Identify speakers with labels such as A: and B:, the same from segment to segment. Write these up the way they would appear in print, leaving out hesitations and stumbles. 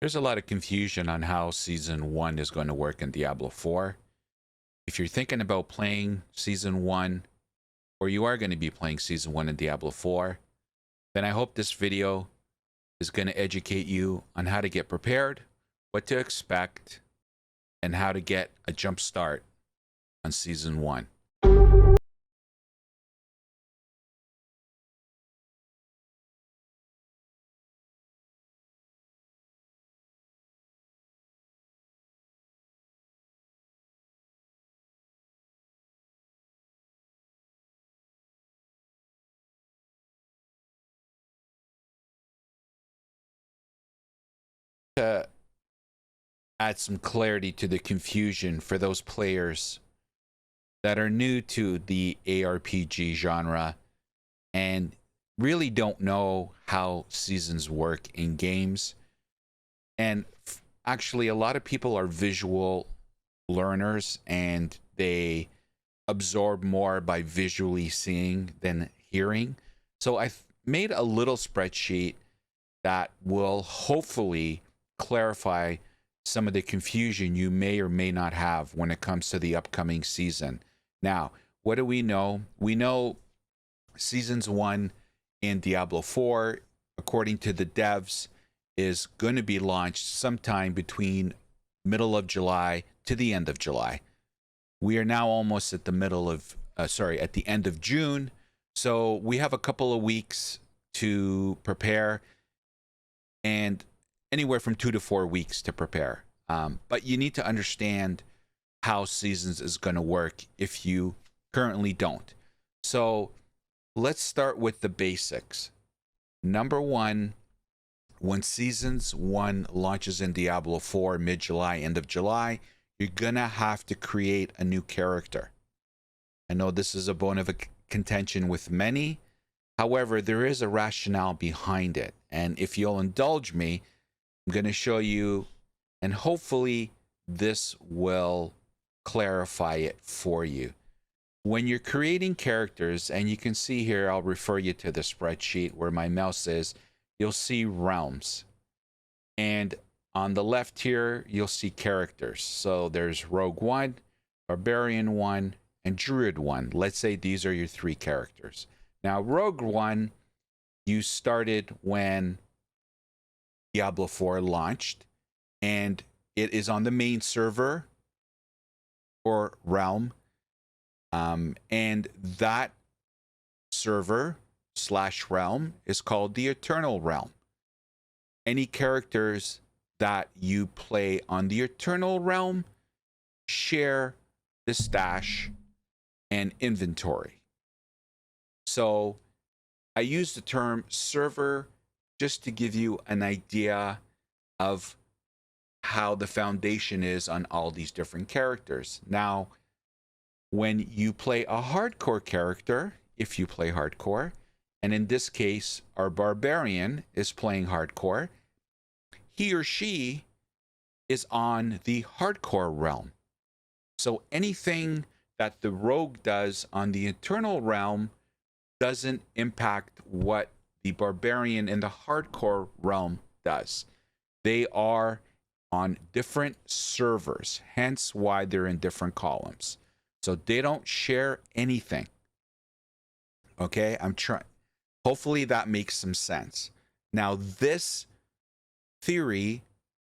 A: There's a lot of confusion on how Season 1 is going to work in Diablo 4. If you're thinking about playing Season 1, or you are going to be playing Season 1 in Diablo 4, then I hope this video is going to educate you on how to get prepared, what to expect, and how to get a jump start on Season 1. To add some clarity to the confusion for those players that are new to the ARPG genre and really don't know how seasons work in games. And actually, a lot of people are visual learners and they absorb more by visually seeing than hearing. So I've made a little spreadsheet that will hopefully clarify some of the confusion you may or may not have when it comes to the upcoming season. Now, what do we know? We know Seasons 1 in Diablo 4, according to the devs, is going to be launched sometime between middle of July to the end of July. We are now almost at the at the end of June. So we have a couple of weeks to prepare and anywhere from 2 to 4 weeks to prepare. But you need to understand how seasons is going to work if you currently don't. So let's start with the basics. Number one, when Seasons 1 launches in Diablo 4 mid-July, end of July, you're going to have to create a new character. I know this is a bone of contention with many. However, there is a rationale behind it. And if you'll indulge me, I'm going to show you, and hopefully this will clarify it for you. When you're creating characters, and you can see here, I'll refer you to the spreadsheet where my mouse is, you'll see realms. And on the left here, you'll see characters. So there's Rogue 1, Barbarian 1, and Druid 1. Let's say these are your three characters. Now, Rogue 1, you started when Diablo 4 launched, and it is on the main server or realm. And that server / realm is called the Eternal Realm. Any characters that you play on the Eternal Realm share the stash and inventory. So I use the term server just to give you an idea of how the foundation is on all these different characters. Now, when you play a hardcore character, if you play hardcore, and in this case, our barbarian is playing hardcore, he or she is on the hardcore realm. So anything that the rogue does on the eternal realm doesn't impact what the barbarian in the hardcore realm does. They are on different servers, hence why they're in different columns. So they don't share anything. Okay, I'm trying. Hopefully that makes some sense. Now, this theory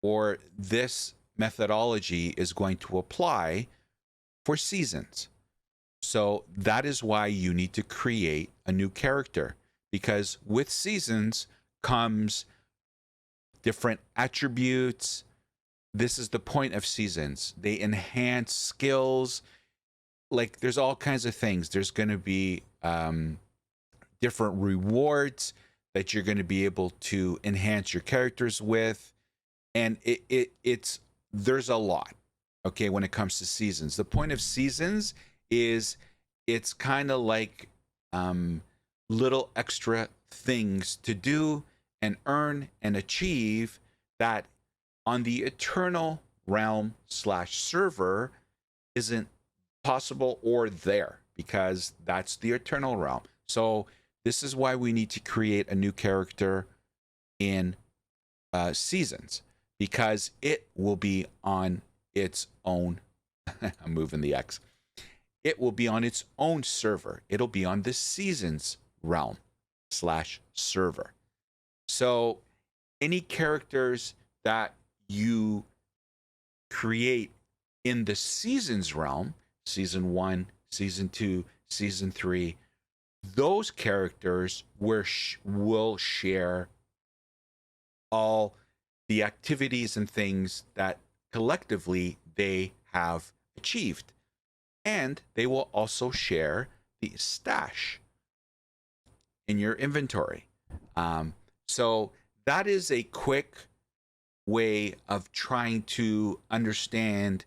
A: or this methodology is going to apply for seasons. So that is why you need to create a new character, because with seasons comes different attributes. This is the point of seasons. They enhance skills. Like, there's all kinds of things. There's going to be different rewards that you're going to be able to enhance your characters with, and it's there's a lot. Okay, when it comes to seasons, the point of seasons is it's kind of like little extra things to do and earn and achieve that on the eternal realm / server isn't possible or there, because that's the eternal realm. So this is why we need to create a new character in seasons, because it will be on its own. I'm moving the X. It will be on its own server. It'll be on the seasons realm / server. So any characters that you create in the seasons realm, season 1, season 2, season 3, those characters will share all the activities and things that collectively they have achieved. And they will also share the stash in your inventory. So that is a quick way of trying to understand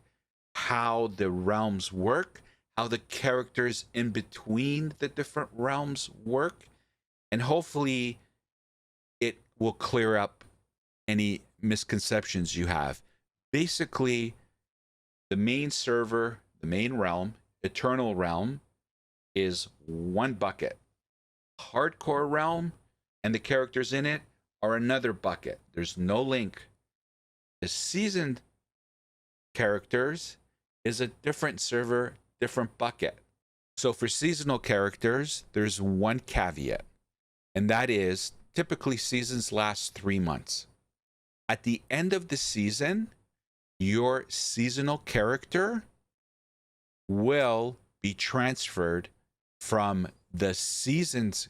A: how the realms work, how the characters in between the different realms work, and hopefully it will clear up any misconceptions you have. Basically, the main server, the main realm, Eternal Realm, is one bucket. Hardcore Realm and the characters in it are another bucket. There's no link. The seasoned characters is a different server, different bucket. So for seasonal characters, there's one caveat, and that is typically seasons last 3 months. At the end of the season, your seasonal character will be transferred from the seasons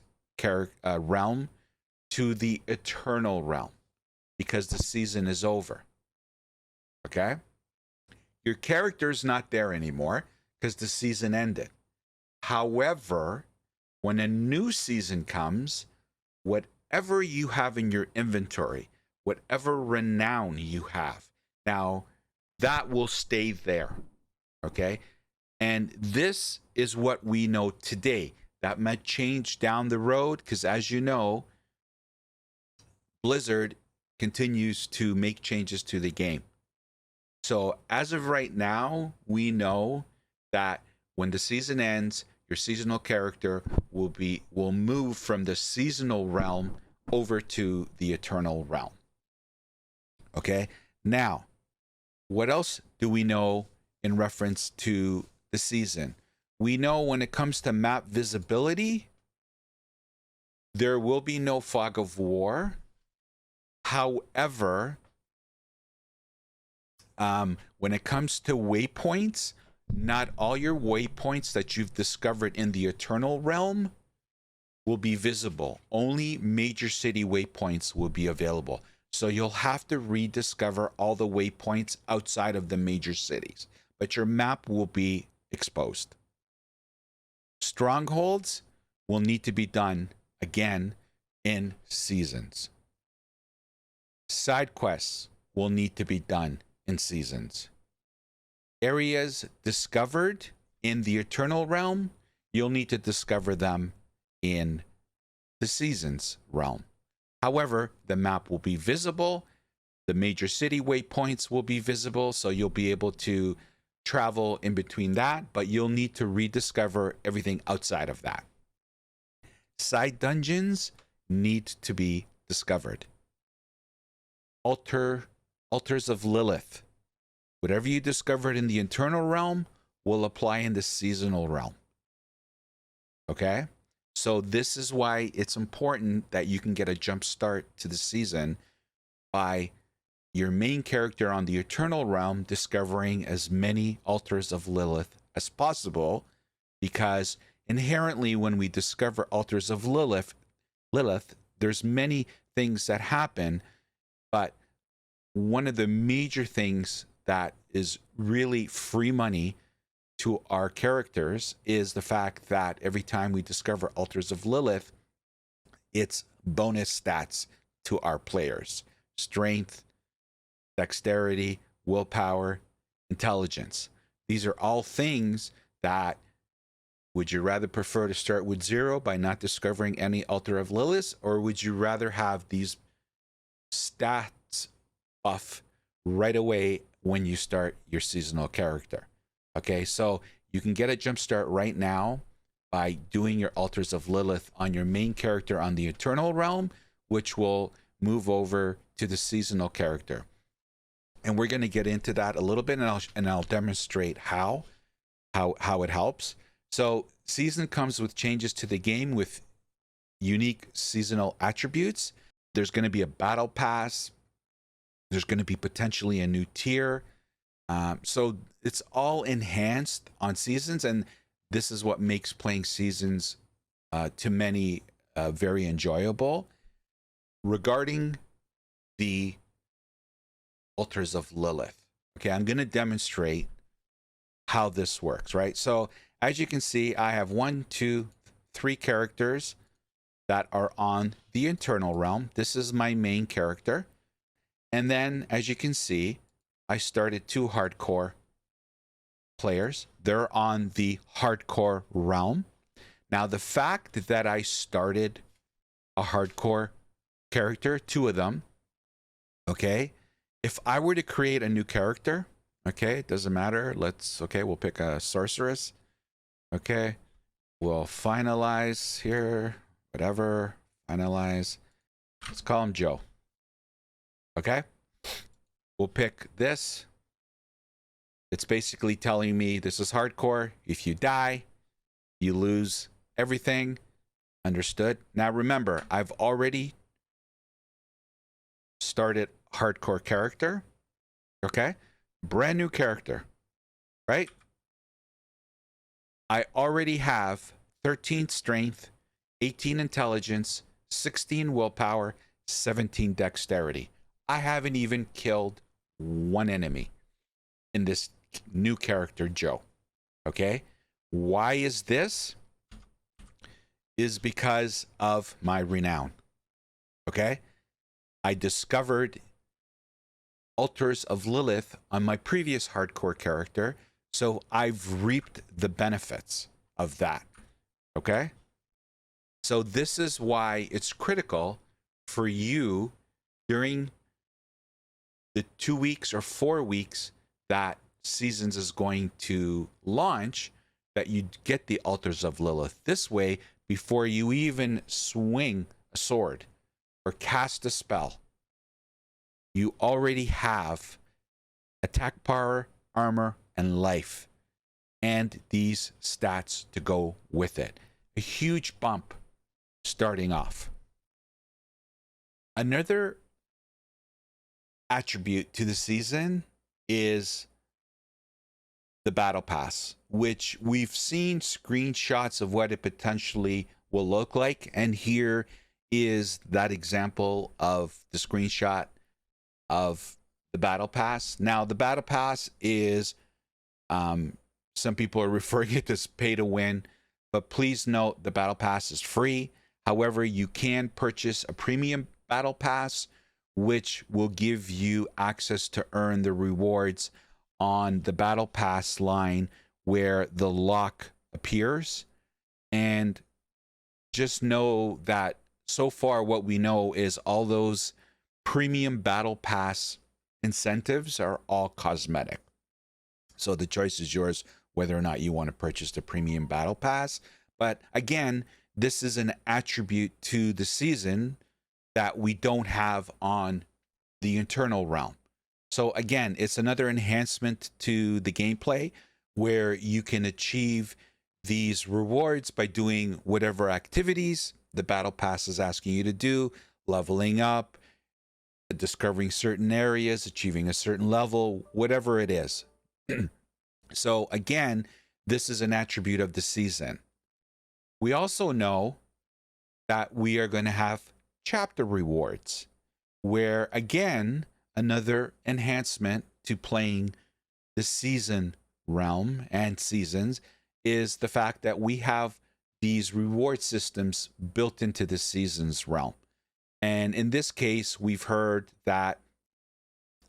A: realm to the eternal realm because the season is over. Okay? Your character's not there anymore because the season ended. However, when a new season comes, whatever you have in your inventory, whatever renown you have, now that will stay there. Okay? And this is what we know today. That might change down the road because, as you know, Blizzard continues to make changes to the game. So as of right now, we know that when the season ends, your seasonal character will move from the seasonal realm over to the eternal realm. Okay? Now, what else do we know in reference to the season? We know when it comes to map visibility, there will be no fog of war. However, when it comes to waypoints, not all your waypoints that you've discovered in the Eternal Realm will be visible. Only major city waypoints will be available. So you'll have to rediscover all the waypoints outside of the major cities, but your map will be exposed. Strongholds will need to be done again in seasons. Side quests will need to be done in seasons. Areas discovered in the Eternal Realm, you'll need to discover them in the Seasons realm. However, the map will be visible. The major city waypoints will be visible, so you'll be able to travel in between that, but you'll need to rediscover everything outside of that. Side dungeons need to be discovered. Altars of Lilith. Whatever you discovered in the Eternal Realm will apply in the Seasonal Realm. Okay? So this is why it's important that you can get a jump start to the season by your main character on the Eternal Realm discovering as many Altars of Lilith as possible, because inherently when we discover Altars of Lilith, there's many things that happen, but one of the major things that is really free money to our characters is the fact that every time we discover Altars of Lilith, it's bonus stats to our players. Strength, dexterity, willpower, intelligence. These are all things that, would you rather prefer to start with 0 by not discovering any Altar of Lilith, or would you rather have these stats buff right away when you start your seasonal character? Okay, so you can get a jump start right now by doing your Altars of Lilith on your main character on the Eternal Realm, which will move over to the seasonal character. And we're going to get into that a little bit, and I'll demonstrate how it helps. So season comes with changes to the game with unique seasonal attributes. There's going to be a battle pass. There's going to be potentially a new tier. So it's all enhanced on seasons, and this is what makes playing seasons to many very enjoyable. Regarding the Altars of Lilith, okay, I'm going to demonstrate how this works, right? So as you can see, I have 1, 2, 3 characters that are on the internal realm. This is my main character. And then, as you can see, I started 2 hardcore players. They're on the hardcore realm. Now, the fact that I started a hardcore character, 2 of them, okay, if I were to create a new character, okay, it doesn't matter. We'll pick a sorceress. Okay, we'll finalize here, whatever, finalize. Let's call him Joe. Okay, we'll pick this. It's basically telling me this is hardcore. If you die, you lose everything. Understood? Now remember, I've already started hardcore character. Okay, brand new character, right? I already have 13 strength, 18 intelligence, 16 willpower, 17 dexterity. I haven't even killed 1 enemy in this new character, Joe. Okay? Why is this? Is because of my renown. Okay? I discovered Altars of Lilith on my previous hardcore character, so I've reaped the benefits of that. Okay? So this is why it's critical for you during the 2 weeks or 4 weeks that Seasons is going to launch, that you get the Altars of Lilith. This way, before you even swing a sword or cast a spell, you already have attack power, armor, and life, and these stats to go with it. A huge bump starting off. Another attribute to the season is the battle pass, which we've seen screenshots of what it potentially will look like, and here is that example of the screenshot of the battle pass. Now the battle pass is some people are referring it as pay to win, but please note the battle pass is free. However, you can purchase a premium battle pass, which will give you access to earn the rewards on the battle pass line where the lock appears. And just know that so far what we know is all those premium battle pass incentives are all cosmetic. So the choice is yours whether or not you want to purchase the premium battle pass. But again, this is an attribute to the season that we don't have on the internal realm. So again, it's another enhancement to the gameplay where you can achieve these rewards by doing whatever activities the battle pass is asking you to do, leveling up, discovering certain areas, achieving a certain level, whatever it is. So again, this is an attribute of the season. We also know that we are going to have chapter rewards, where again, another enhancement to playing the season realm and seasons is the fact that we have these reward systems built into the seasons realm. And in this case, we've heard that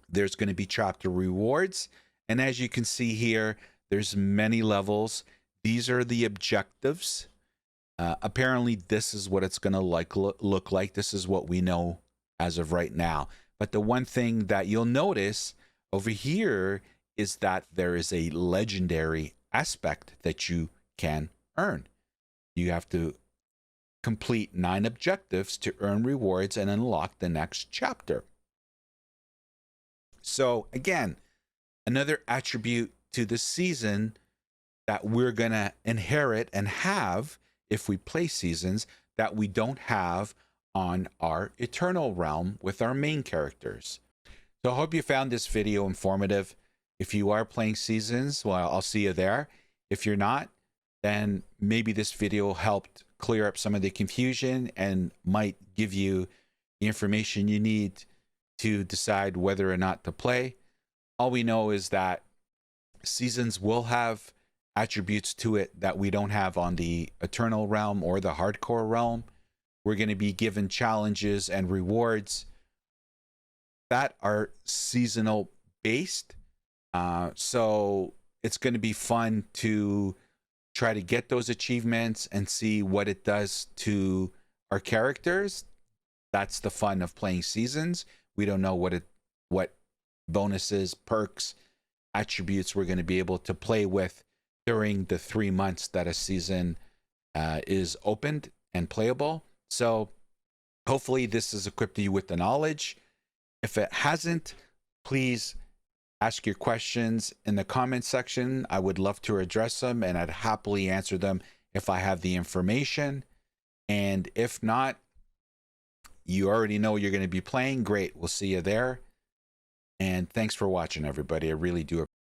A: there's going to be chapter rewards. And as you can see here, there's many levels. These are the objectives. Apparently, this is what it's going to look like. This is what we know as of right now. But the one thing that you'll notice over here is that there is a legendary aspect that you can earn. You have to complete 9 objectives to earn rewards and unlock the next chapter. So again, another attribute to the season that we're going to inherit and have if we play seasons that we don't have on our Eternal realm with our main characters. So I hope you found this video informative. If you are playing seasons, well, I'll see you there. If you're not, then maybe this video helped clear up some of the confusion and might give you the information you need to decide whether or not to play. All we know is that seasons will have attributes to it that we don't have on the Eternal realm or the Hardcore realm. We're going to be given challenges and rewards that are seasonal based. So it's going to be fun to try to get those achievements and see what it does to our characters. That's the fun of playing seasons. We don't know what bonuses, perks, attributes we're going to be able to play with during the 3 months that a season is opened and playable. So hopefully this has equipped you with the knowledge. If it hasn't, please ask your questions in the comment section. I would love to address them, and I'd happily answer them if I have the information. And if not, you already know you're going to be playing. Great. We'll see you there. And thanks for watching, everybody. I really do appreciate it.